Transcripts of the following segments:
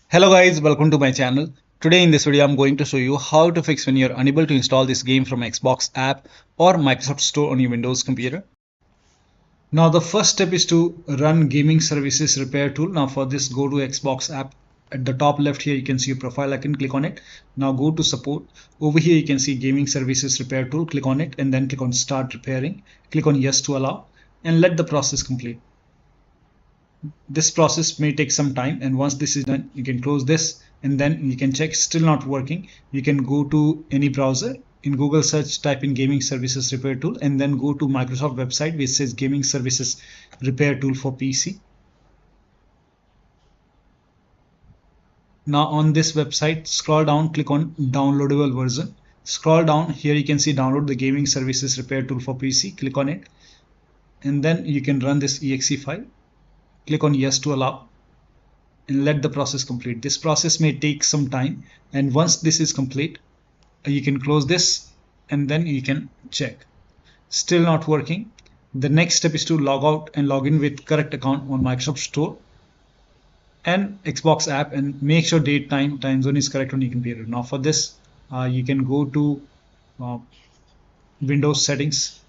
Hello guys, welcome to my channel. Today in this video I'm going to show you how to fix when you're unable to install this game from Xbox app or Microsoft Store on your Windows computer. Now the first step is to run Gaming Services Repair Tool. Now for this, go to Xbox app. At the top left here you can see your profile icon, click on it. Now go to support. Over here you can see Gaming Services Repair Tool, click on it and then click on Start Repairing. Click on Yes to allow and let the process complete. This process may take some time, and once this is done you can close this and then you can check still not working. You can go to any browser, in Google search type in Gaming Services Repair Tool and then go to Microsoft website which says Gaming Services Repair Tool for PC. Now on this website, scroll down, click on downloadable version. Scroll down, here you can see download the Gaming Services Repair Tool for PC. Click on it and then you can run this exe file. Click on Yes to allow and let the process complete. This process may take some time, and once this is complete you can close this and then you can check. Still not working. The next step is to log out and log in with correct account on Microsoft Store and Xbox app and make sure date, time zone is correct on your computer. Now for this you can go to Windows settings.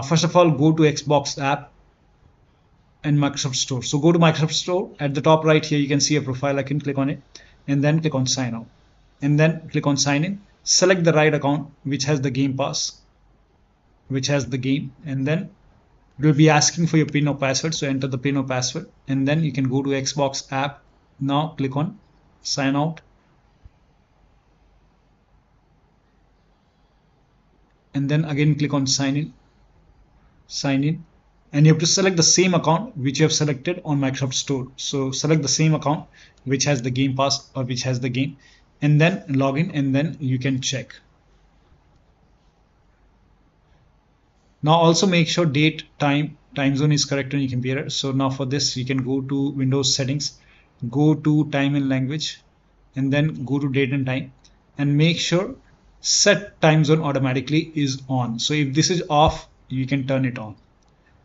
First of all, go to Xbox app and Microsoft Store. So go to Microsoft Store. At the top right here you can see a profile icon, click on it and then click on sign out and then click on sign in. Select the right account which has the game pass, which has the game, and then it will be asking for your PIN or password, so enter the PIN or password and then you can go to Xbox app. Now click on sign out and then again click on sign in, and you have to select the same account which you have selected on Microsoft Store. So select the same account which has the game pass or which has the game and then log in and then you can check. Now also make sure date, time zone is correct on your computer. So now for this you can go to Windows settings, go to time and language and then go to date and time and make sure set time zone automatically is on. So if this is off you can turn it on.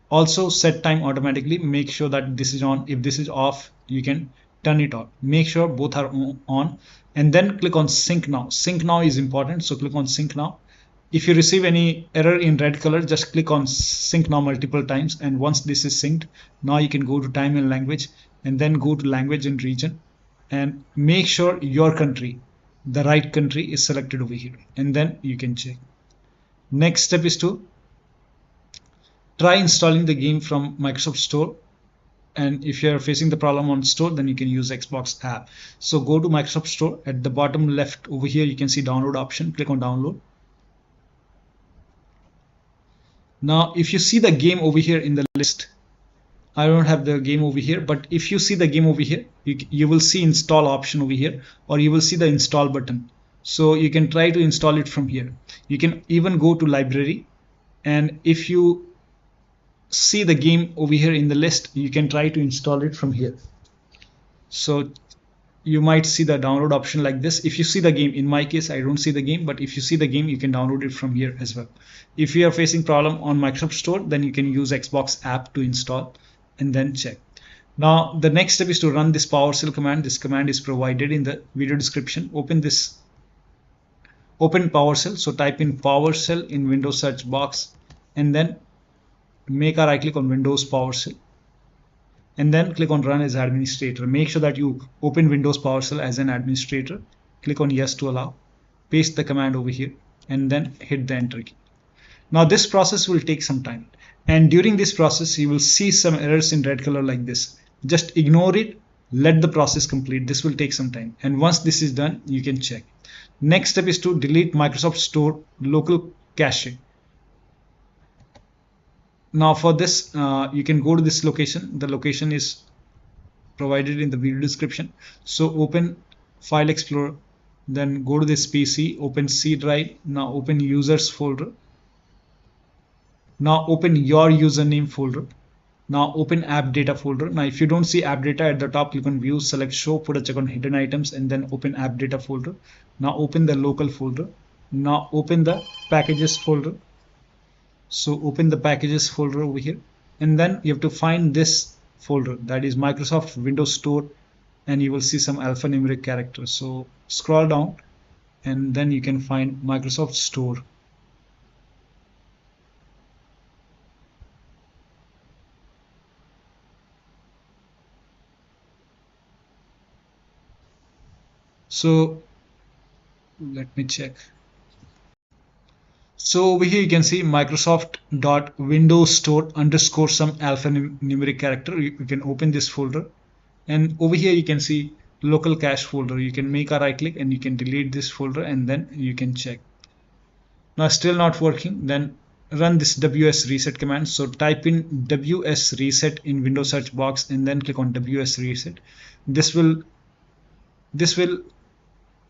Also set time automatically, make sure that this is on. If this is off you can turn it on. Make sure both are on and then click on sync now. Sync now is important, so click on sync now. If you receive any error in red color, just click on sync now multiple times, and once this is synced, now you can go to time and language and then go to language and region and make sure your country, the right country, is selected over here and then you can check. Next step is to try installing the game from Microsoft Store, and if you are facing the problem on Store then you can use Xbox app. So go to Microsoft Store. At the bottom left over here you can see download option, click on download. Now if you see the game over here in the list, I don't have the game over here, but if you see the game over here you will see install option over here, or you will see the install button. So you can try to install it from here. You can even go to library, and if you see the game over here in the list you can try to install it from here. So you might see the download option like this. If you see the game, in my case I don't see the game, but if you see the game you can download it from here as well. If you are facing problem on Microsoft Store then you can use Xbox app to install and then check. Now the next step is to run this PowerShell command. This command is provided in the video description. Open PowerShell. So type in PowerShell in Windows search box and then make a right click on Windows PowerShell and then click on run as administrator. Make sure that you open Windows PowerShell as an administrator. Click on yes to allow, paste the command over here and then hit the enter key. Now this process will take some time, and during this process you will see some errors in red color like this. Just ignore it, let the process complete. This will take some time, and once this is done you can check. Next step is to delete Microsoft Store local cache. Now for this you can go to this location. The location is provided in the video description. So open File Explorer, then go to this PC, open C drive. Now open users folder. Now open your username folder. Now open AppData folder. Now if you don't see AppData at the top, click on view, select show, put a check on hidden items and then open AppData folder. Now open the local folder. Now open the packages folder. So open the packages folder over here and then you have to find this folder, that is Microsoft Windows Store and you will see some alphanumeric characters. So scroll down and then you can find Microsoft Store. So let me check. So over here you can see Microsoft.Windows Store underscore some alphanumeric character. You can open this folder, and over here you can see local cache folder. You can make a right click and you can delete this folder, and then you can check. Now still not working, then run this WSRESET command. So type in WSRESET in Windows search box and then click on WSRESET. This will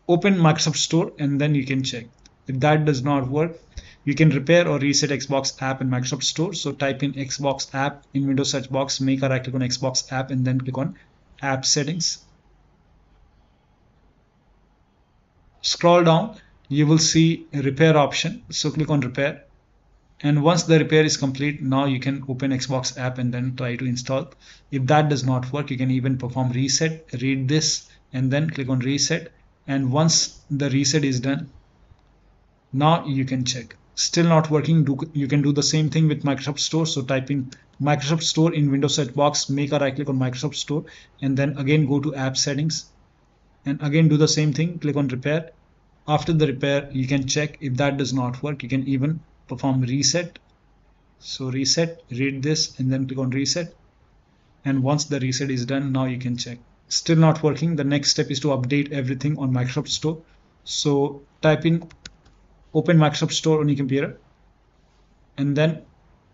open Microsoft Store, and then you can check. If that does not work, you can repair or reset Xbox app in Microsoft Store. So type in Xbox app in Windows search box, make a right click on Xbox app and then click on app settings. Scroll down, you will see a repair option. So click on repair. And once the repair is complete, now you can open Xbox app and then try to install. If that does not work, you can even perform reset, read this and then click on reset. And once the reset is done, now you can check. Still not working, you can do the same thing with Microsoft Store. So type in Microsoft Store in Windows search box, make a right click on Microsoft Store and then again go to app settings and again do the same thing, click on repair. After the repair, you can check. If that does not work, you can even perform reset. So reset, read this and then click on reset. And once the reset is done, now you can check. Still not working. The next step is to update everything on Microsoft Store. So type in open Microsoft Store on your computer, and then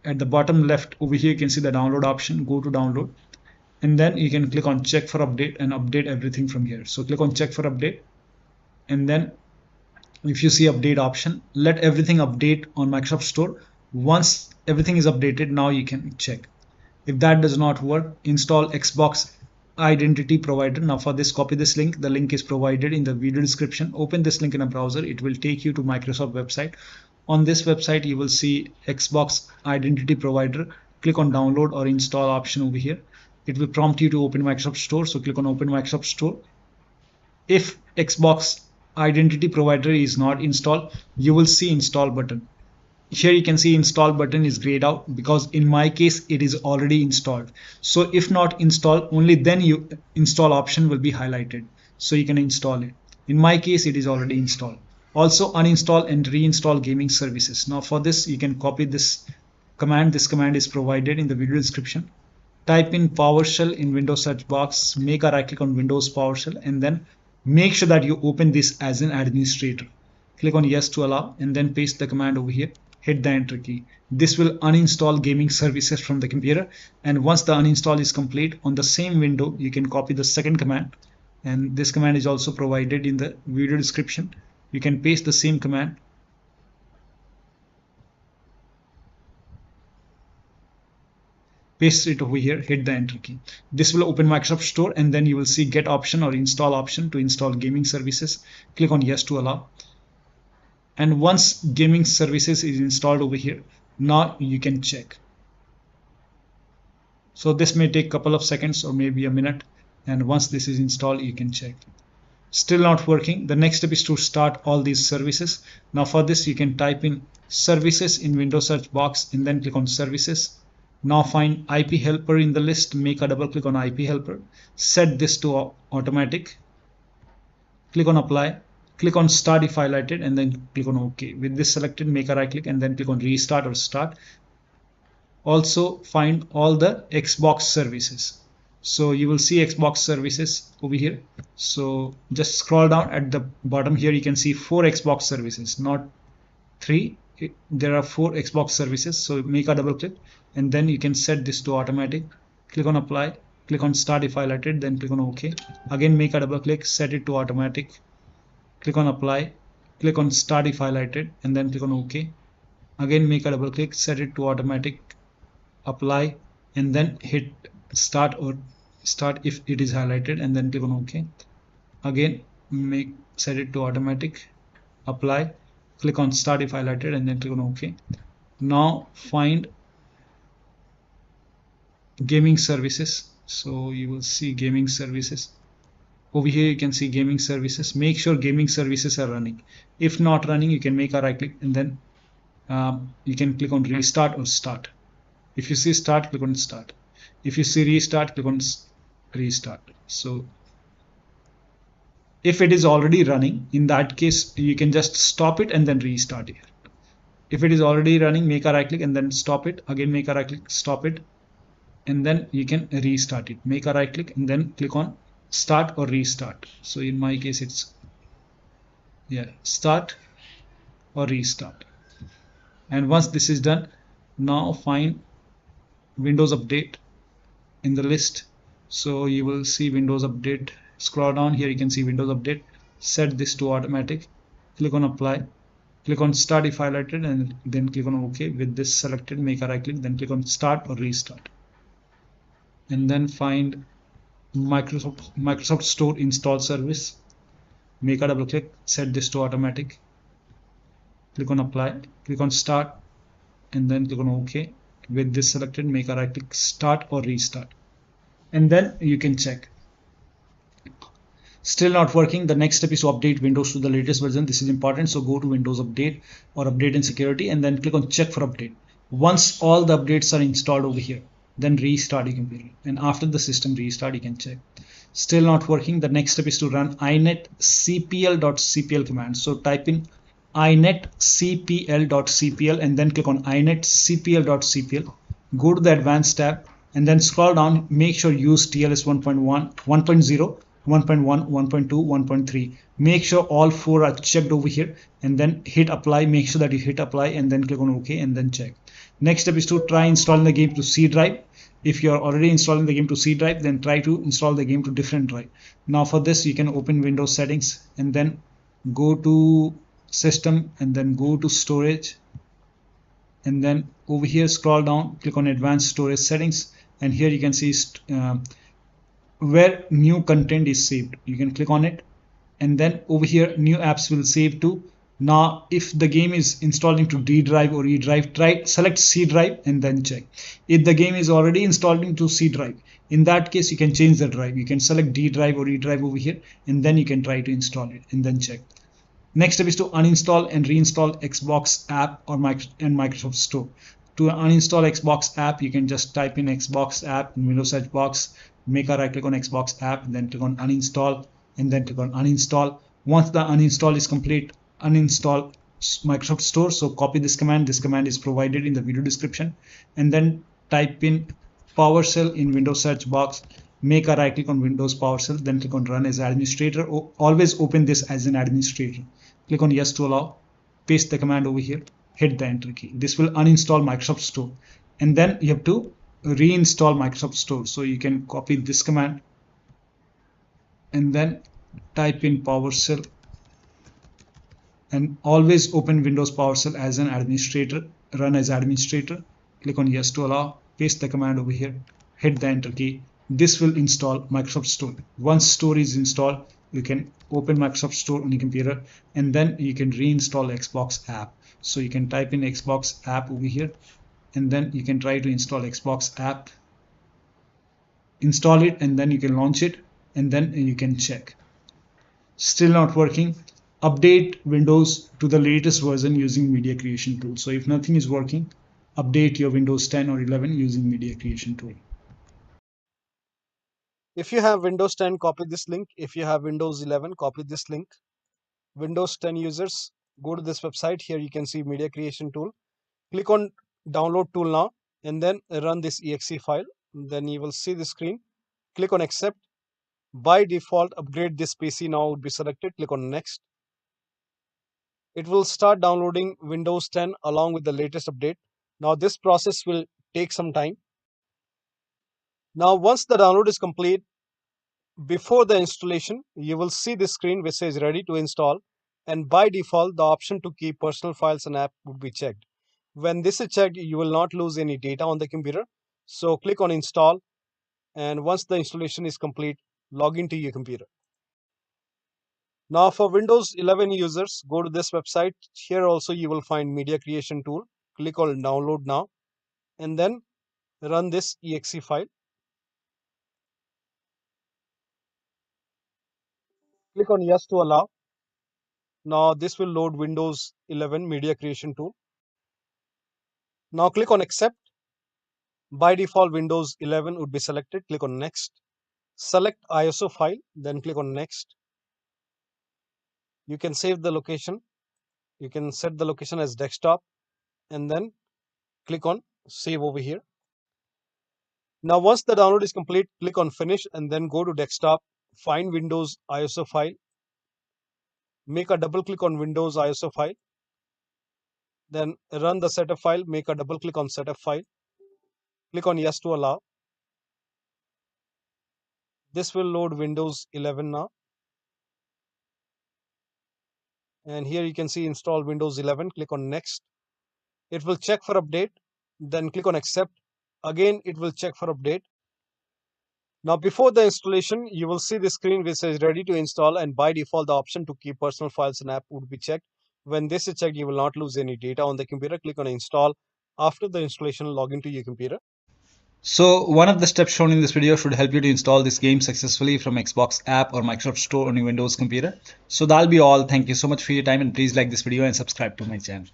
at the bottom left over here you can see the download option. Go to download and then you can click on check for update and update everything from here. So click on check for update, and then if you see update option, let everything update on Microsoft Store. Once everything is updated, now you can check. If that does not work, install Xbox Identity Provider. Now for this, copy this link. The link is provided in the video description. Open this link in a browser. It will take you to Microsoft website. On this website, you will see Xbox Identity Provider. Click on download or install option over here. It will prompt you to open Microsoft Store. So click on open Microsoft Store. If Xbox Identity Provider is not installed, you will see install button. Here you can see install button is grayed out because in my case it is already installed. So if not installed, only then you install option will be highlighted, so you can install it. In my case it is already installed. Also uninstall and reinstall gaming services. Now for this you can copy this command. This command is provided in the video description. Type in PowerShell in Windows search box, make a right click on Windows PowerShell and then make sure that you open this as an administrator. Click on yes to allow and then paste the command over here. Hit the enter key. This will uninstall gaming services from the computer, and once the uninstall is complete, on the same window you can copy the second command, and this command is also provided in the video description. You can paste the same command, paste it over here, hit the enter key. This will open Microsoft Store, and then you will see get option or install option to install gaming services. Click on yes to allow. And once gaming services is installed over here, now you can check. So this may take a couple of seconds or maybe a minute, and once this is installed you can check. Still not working. The next step is to start all these services. Now for this you can type in services in Windows search box and then click on services. Now find IP helper in the list, make a double click on IP helper, set this to automatic, click on apply. Click on start if highlighted and then click on OK. With this selected, make a right click and then click on restart or start. Also find all the Xbox services. So you will see Xbox services over here. So just scroll down at the bottom here. You can see 4 Xbox services, not 3. There are 4 Xbox services. So make a double click and then you can set this to automatic. Click on apply. Click on start if highlighted, then click on OK. Again make a double click, set it to automatic. Click on apply, click on start if highlighted and then click on OK. Again make a double click, set it to automatic, apply and then hit start or start if it is highlighted and then click on OK. Again set it to automatic, apply, click on start if highlighted and then click on OK. Now find gaming services. So you will see gaming services. over here you can see gaming services. Make sure gaming services are running. If not running, you can make a right click and then you can click on restart or start. If you see start, click on start. If you see restart, click on restart. So if it is already running, in that case you can just stop it and then restart it. If it is already running, make a right click and then stop it. Again make a right click, stop it, and then you can restart it. Make a right click and then click on start or restart. So in my case it's start or restart. And once this is done, now find Windows Update in the list. So you will see Windows Update. Scroll down here, you can see Windows Update. Set this to automatic. Click on apply. Click on start if highlighted and then click on OK. With this selected, make a right click, then click on start or restart. And then find Microsoft Store install service. Make a double click, set this to automatic. Click on apply, click on start, and then click on OK. With this selected, make a right click, start or restart. And then you can check. Still not working. The next step is to update Windows to the latest version. This is important. So go to Windows Update or Update and Security and then click on check for update. Once all the updates are installed over here, then restart your computer. And after the system restart, you can check. Still not working. The next step is to run inetcpl.cpl command. So type in inetcpl.cpl and then click on inetcpl.cpl. Go to the advanced tab and then scroll down. Make sure use TLS 1.1, 1.0, 1.1, 1.2, 1.3. Make sure all four are checked over here and then hit apply. Make sure that you hit apply and then click on OK and then check. Next step is to try installing the game to C drive. If you're already installing the game to C drive, then try to install the game to different drive. Now for this, you can open Windows settings and then go to system and then go to storage. And then over here, scroll down, click on advanced storage settings. And here you can see where new content is saved. You can click on it. And then over here, new apps will save to. Now, if the game is installed into D drive or E drive, select C drive and then check. If the game is already installed into C drive, in that case, you can change the drive. You can select D drive or E drive over here, and then you can try to install it and then check. Next step is to uninstall and reinstall Xbox app or Microsoft Store. To uninstall Xbox app, you can just type in Xbox app in Windows search box, make a right click on Xbox app, then click on uninstall, and then click on uninstall. Once the uninstall is complete, uninstall Microsoft Store. So copy this command. This command is provided in the video description, and then type in PowerShell in Windows search box. Make a right click on Windows PowerShell, then click on run as administrator. Always open this as an administrator. Click on yes to allow. Paste the command over here. Hit the enter key. This will uninstall Microsoft Store, and then you have to reinstall Microsoft Store. So you can copy this command and then type in PowerShell. And always open Windows PowerShell as an administrator, run as administrator. Click on yes to allow, paste the command over here, hit the enter key. This will install Microsoft Store. Once Store is installed, you can open Microsoft Store on your computer and then you can reinstall Xbox app. So you can type in Xbox app over here and then you can try to install Xbox app, install it, and then you can launch it and then you can check. Still not working. Update Windows to the latest version using Media Creation Tool. So if nothing is working, update your Windows 10 or 11 using Media Creation Tool. If you have Windows 10, copy this link. If you have Windows 11, copy this link. Windows 10 users, go to this website. Here you can see Media Creation Tool. Click on Download Tool now and then run this exe file. Then you will see the screen. Click on Accept. By default, upgrade this PC now would be selected. Click on Next. It will start downloading Windows 10 along with the latest update. Now this process will take some time. Now once the download is complete, before the installation, you will see this screen which says ready to install, and by default the option to keep personal files and app would be checked. When this is checked, you will not lose any data on the computer. So click on install, and once the installation is complete, log into your computer. Now for Windows 11 users, go to this website. Here also you will find Media Creation Tool. Click on Download Now and then run this exe file. Click on yes to allow. Now this will load Windows 11 media creation tool. Now click on accept. By default, Windows 11 would be selected. Click on next. Select ISO file, then click on next. You can save the location. You can set the location as desktop and then click on save over here. Now once the download is complete, click on finish and then go to desktop, find Windows ISO file, make a double click on Windows ISO file, then run the setup file, make a double click on setup file, click on yes to allow. This will load Windows 11 now. And here you can see install Windows 11, click on next. It will check for update, then click on accept. Again, it will check for update. Now before the installation, you will see the screen which says ready to install, and by default the option to keep personal files and app would be checked. When this is checked, you will not lose any data on the computer. Click on install. After the installation, log into your computer. So one of the steps shown in this video should help you to install this game successfully from Xbox app or Microsoft Store on your Windows computer. So that'll be all. Thank you so much for your time, and please like this video and subscribe to my channel.